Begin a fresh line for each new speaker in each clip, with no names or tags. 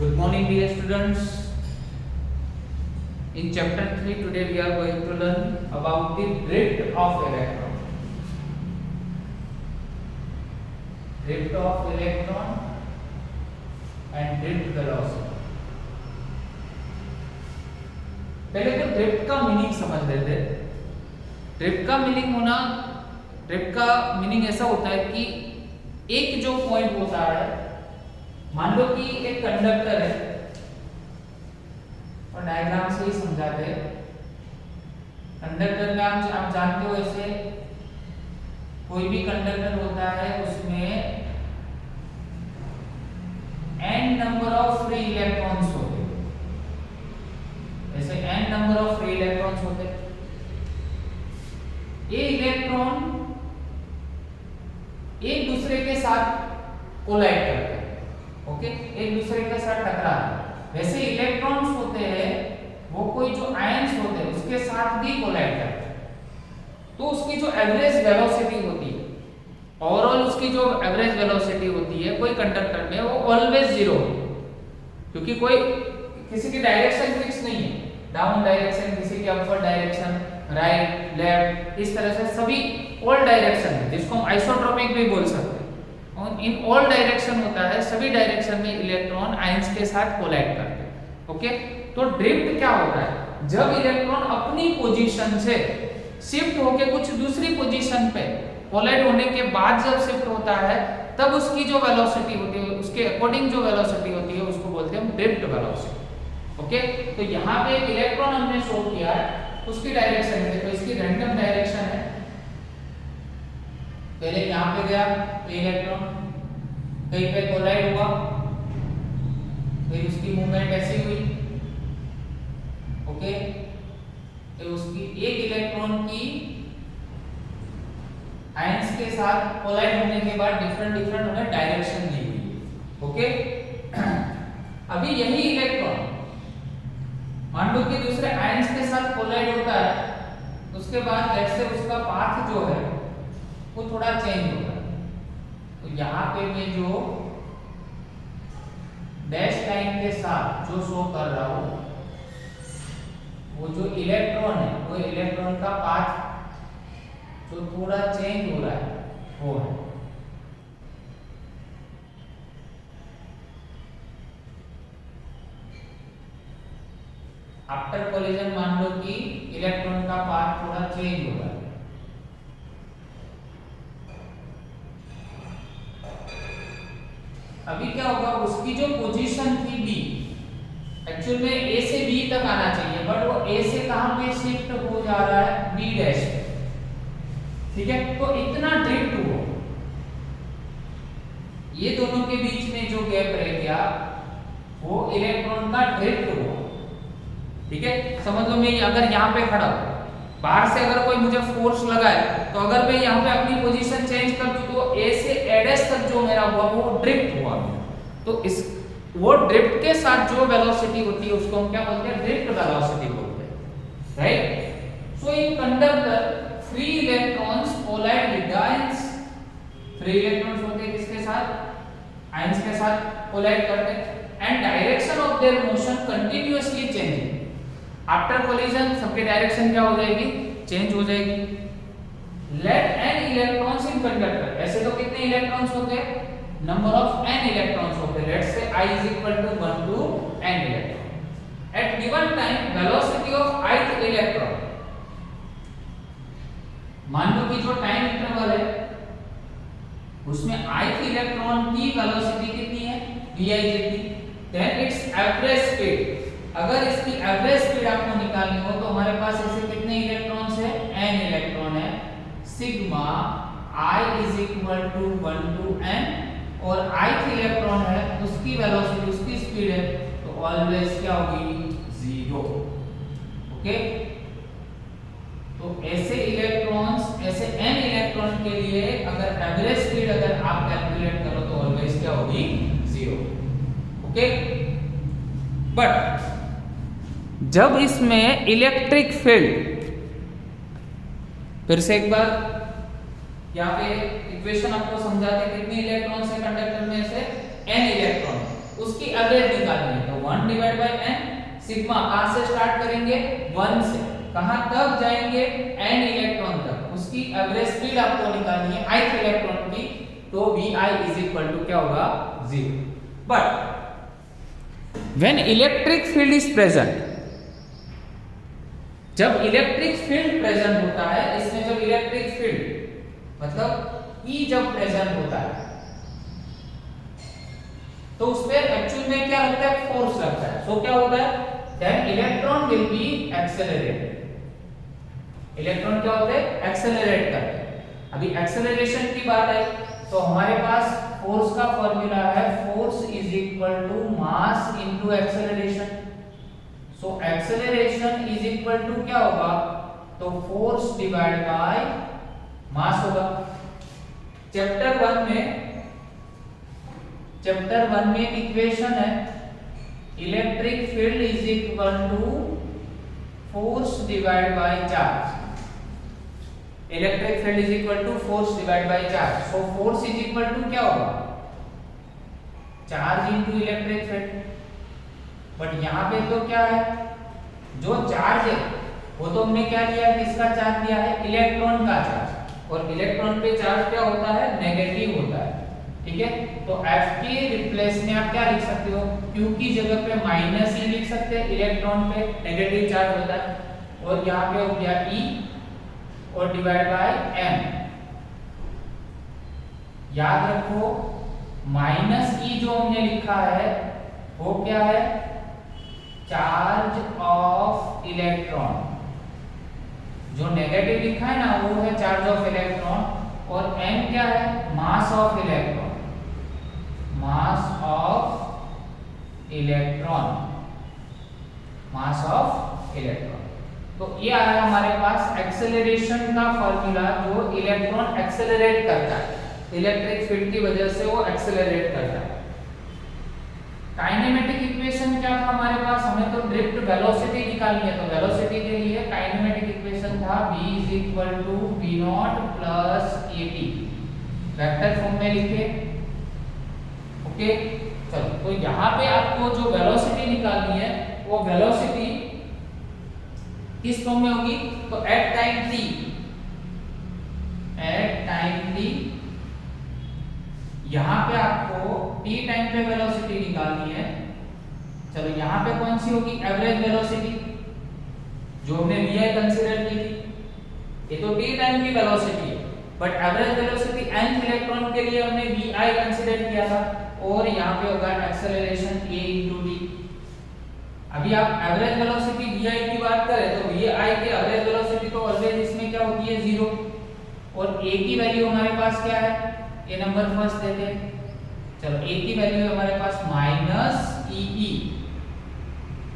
Good morning, dear students. In chapter 3, today we are going to learn about the drift of electron. Drift of electron and drift velocity. पहले तो drift का meaning समझ लेते हैं। Drift का meaning ऐसा होता है कि एक जो पॉइंट होता है, मान लो कि एक कंडक्टर है, और डायग्राम से ही समझाते हैं। कंडक्टर का आप जानते हो, ऐसे कोई भी कंडक्टर होता है उसमें n number of free electrons होते हैं। ऐसे n number of free electrons होते हैं। ये इलेक्ट्रॉन एक दूसरे के साथ कोलाइड करते हैं, ओके, एक दूसरे के साथ टकराते हैं। वैसे इलेक्ट्रॉन्स होते हैं वो कोई जो आयंस होते हैं उसके साथ भी कोलाइड करते हैं। तो उसकी जो एवरेज वेलोसिटी होती है, ओवरऑल उसकी जो एवरेज वेलोसिटी होती है कोई कंडक्टर में, वो ऑलवेज जीरो, क्योंकि कोई किसी की डायरेक्शन फिक्स नहीं है। डाउन डायरेक्शन, किसी की अपवर्ड डायरेक्शन, राइट लेफ्ट, इस तरह से सभी ऑल डायरेक्शन है, जिसको हम आइसोट्रोपिक भी बोल सकते हैं। और इन ऑल डायरेक्शन होता है, सभी डायरेक्शन में इलेक्ट्रॉन आयंस के साथ कोलाइड करते हैं, ओके। तो ड्रिफ्ट क्या होता है? जब इलेक्ट्रॉन अपनी पोजीशन से शिफ्ट होके कुछ दूसरी पोजीशन पे कोलाइड होने के बाद जब शिफ्ट होता है, तब उसकी जो वेलोसिटी होती है, उसके अकॉर्डिंग जो वेलोसिटी होती है, उसको बोलते हैं हम ड्रिफ्ट वेलोसिटी, ओके। तो यहाँ पे एक इलेक्ट्रॉन हमने शो किया है, उसकी डायरेक्शन है, तो इसकी रैंडम डायरेक्शन है। पहले यहाँ पे गया तो इलेक्ट्रॉन कहीं पे कोलाइड हुआ, फिर उसकी मूवमेंट ऐसी हुई, ओके। तो उसकी एक इलेक्ट्रॉन की आयंस के साथ कोलाइड होने के बाद डिफरेंट हमें डायरेक्शन दी हुई, ओके। अभी यही इलेक्ट्रॉन मान लो कि दूसरे आयंस के साथ कोलाइड होता है, उसके बाद जैसे उसका पाथ जो है वो थोड़ा चेंज होता है। तो यहाँ पे मैं जो डैश लाइन के साथ जो शो कर रहा हूँ, वो जो इलेक्ट्रॉन है, वो इलेक्ट्रॉन का पाथ जो थोड़ा चेंज हो रहा है वो है। आफ्टर कोलिजन मान लो कि इलेक्ट्रॉन का पाथ थोड़ा चेंज हो रहा है। अभी क्या होगा, उसकी जो पोजीशन थी बी, एक्चुअल में ए से बी तक आना चाहिए, बट वो ए से कहां पे शिफ्ट हो जा रहा है, बी डैश, ठीक है। तो इतना ड्रिफ्ट हुआ, ये दोनों के बीच में जो गैप रह गया वो इलेक्ट्रॉन का ड्रिफ्ट हुआ, ठीक है। समझ लो मैं अगर यहाँ पे खड़ा हूं, बाहर से अगर कोई मुझे फोर्स लगाए, तो अगर मैं यहाँ पे अपनी पोजीशन चेंज कर दूं तो ए से एडस तक जो मेरा हुआ वो ड्रिफ्ट हुआ। तो इस वो ड्रिफ्ट के साथ जो वेलोसिटी होती है उसको हम क्या बोलते हैं, ड्रिफ्ट वेलोसिटी बोलते हैं, right. So in conductor free electrons collide with ions. Free electrons होते हैं किसके साथ, आयंस के साथ कोलाइड करते हैं, and direction of their motion continuously changing. After collision सबकी डायरेक्शन क्या हो जाएगी, चेंज हो जाएगी। Let n electrons in conductor, ऐसे तो कितने इलेक्ट्रॉन्स होते हैं, नंबर ऑफ n इलेक्ट्रॉन्स होते हैं। Let's say i is equal to 1 to n electron. At given time velocity of ith electron, मान लो कि जो टाइम इंटरवल है उसमें ith इलेक्ट्रॉन की वेलोसिटी कितनी है, vi जितनी, देन इट्स एवरेज स्पीड। अगर इसकी एवरेज स्पीड आपको निकालनी हो तो हमारे पास ऐसे कितने इलेक्ट्रॉन्स है, n इलेक्ट्रॉन है, sigma i is equal to 1 to n, और ith इलेक्ट्रॉन है उसकी वेलोसिटी, उसकी स्पीड है, तो ऑलवेज क्या होगी, 0, ओके। तो ऐसे इलेक्ट्रॉन्स, ऐसे n इलेक्ट्रॉन के लिए अगर एवरेज स्पीड अगर आप कैलकुलेट करो तो ऑलवेज क्या होगी, 0, ओके। बट जब इसमें इलेक्ट्रिक फील्ड, फिर से एक बार यहाँ पे इक्वेशन आपको समझाते, कितने इलेक्ट्रॉन्स है कंडक्टर में से, n इलेक्ट्रॉन, उसकी एवरेज निकालनी है। तो 1 डिवाइड बाय n सिग्मा कहां से स्टार्ट करेंगे 1 से, कहां तक जाएंगे n इलेक्ट्रॉन तक, उसकी एवरेज स्पीड आपको निकालनी है ith इलेक्ट्रॉन की। तो vi इज इक्वल टू क्या होगा 0। But when electric field is present, जब इलेक्ट्रिक फील्ड प्रेजेंट होता है, इसमें जब इलेक्ट्रिक फील्ड मतलब E जब प्रेजेंट होता है तो उस पे एक्चुअल में क्या लगता है फोर्स लगता है। सो क्या होता है then electron will be accelerated. Electron क्या होते हैं एक्सेलरेट करते हैं। अभी एक्सेलरेशन की बात आई तो हमारे पास फोर्स का फॉर्मूला है force is equal to mass into acceleration. So acceleration is equal to क्या होगा तो फोर्स डिवाइड बाय मास होगा। चैप्टर 1 में इक्वेशन है electric field is equal to force divide by charge. Electric field is equal to force divide by charge. So force is equal to क्या होगा charge into electric field. But यहां पे तो क्या है जो चार्ज है वो तो हमने क्या लिया है किसका चार्ज लिया है इलेक्ट्रॉन का चार्ज। और इलेक्ट्रॉन पे चार्ज क्या होता है नेगेटिव होता है। ठीक है तो F के रिप्लेस में आप क्या लिख सकते हो Q की जगह पे माइनस E लिख सकते हैं, इलेक्ट्रॉन पे नेगेटिव चार्ज होता है। और यहाँ पे हो गया E और डिवाइड बाय M। याद रखो माइनस E जो हमने लिखा है वो क्या है चार्ज ऑफ इलेक्ट्रॉन। जो नेगेटिव लिखा है ना वो है चार्ज ऑफ इलेक्ट्रॉन और m क्या है mass of electron. Mass of electron mass of electron. तो ये आया हमारे पास एक्सेलरेशन का फॉर्मूला जो इलेक्ट्रॉन एक्सेलरेट करता है, इलेक्ट्रिक फील्ड की वजह से वो एक्सेलरेट करता है। काइनेमेटिक इक्वेशन क्या था हमारे पास, हमें तो ड्रिफ्ट वेलोसिटी निकालनी है। तो वेलोसिटी के लिए काइनेमेटिक इक्वेशन था v is equal to v not plus at। Vector form में लिखे ओके। चलो तो यहाँ पे आपको जो वेलोसिटी निकालनी है वो वेलोसिटी किस फॉर्म में होगी तो एट टाइम t यहाँ पे आपको t टाइम पे वेलोसिटी निकालनी है। चलो यहाँ पे कौन सी होगी एवरेज वेलोसिटी जो हमने vi कंसीडर की थी। ये तो t टाइम की वेलोसिटी है but average velocity nth electron के लिए हमने vi कंसीडर किया था। और यहाँ पे होगा एक्सेलरेशन a into d। अभी आप एवरेज वेलोसिटी vi की बात करें तो vi की एवरेज वेलोसिटी तो ऑलवेज इसमें क्या होती है 0 और a की वैल्यू हमारे पास क्या है ये नंबर फर्स्ट देते हैं। चलो a की वैल्यू है हमारे पास minus e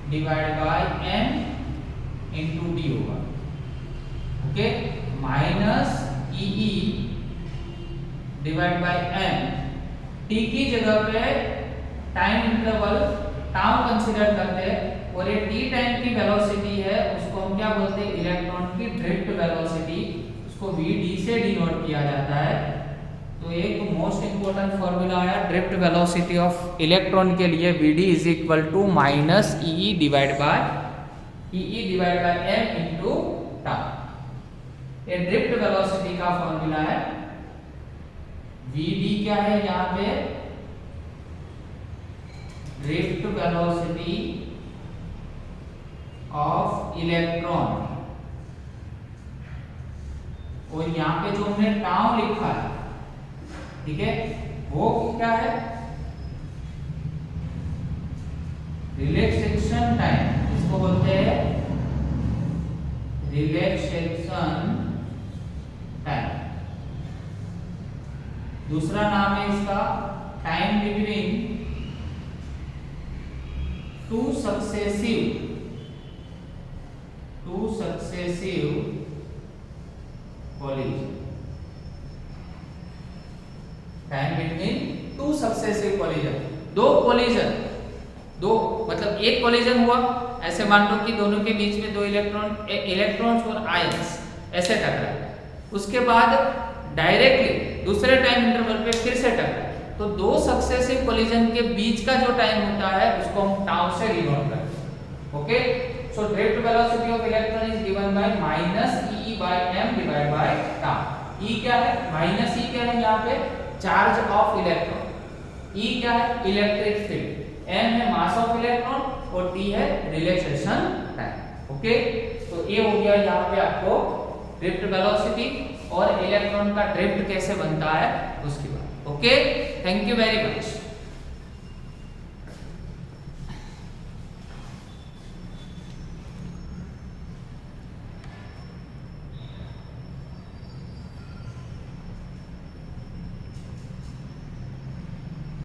divide by m into d होगा। Okay minus e divide by m। t की जगह पे टाइम इंटरवल टाउ कंसीडर करते हैं और ये t टाइम की वेलोसिटी है उसको हम क्या बोलते हैं इलेक्ट्रॉन की ड्रिफ्ट वेलोसिटी, उसको vd से डिनोट किया जाता है। तो एक मोस्ट इंपोर्टेंट फॉर्मूला आया ड्रिफ्ट वेलोसिटी ऑफ इलेक्ट्रॉन के लिए vd is equal to minus e divide by m into tau. ये ड्रिफ्ट वेलोसिटी का फॉर्मूला है। vd क्या है यहाँ पे ड्रिफ्ट वेलोसिटी ऑफ इलेक्ट्रॉन और यहाँ पे जो हमने टाउ लिखा है ठीक है वो क्या है रिलैक्सेशन टाइम, इसको बोलते हैं रिलैक्सेशन टाइम। दूसरा नाम है इसका time between two successive collision. Time between two successive collision, दो कोलिजन, दो मतलब एक कोलिजन हुआ ऐसे मान लो कि दोनों के बीच में दो इलेक्ट्रॉन्स और आयंस ऐसे टकराए, उसके बाद डायरेक्टली दूसरे टाइम इंटरवल पे फिर से टकराए। तो दो सक्सेसिव कोलिजन के बीच का जो टाइम होता है उसको हम टाउ से डिनोट करते हैं। Okay, so drift velocity of electron is given by minus e by m divide by tau. E क्या है, माइनस ई क्या है यहाँ पे, चार्ज ऑफ इलेक्ट्रॉन, ई क्या है, इलेक्ट्रिक फील्ड, एम है मास ऑफ इलेक्ट्रॉन और टी है रिलैक्सेशन टाइम। ओके, तो ये हो गया यहाँ पे आपको ड्रिफ्ट वेलोसिटी और इलेक्ट्रॉन का ड्रिफ्ट कैसे बनता है उसकी बात। Okay, thank you very much.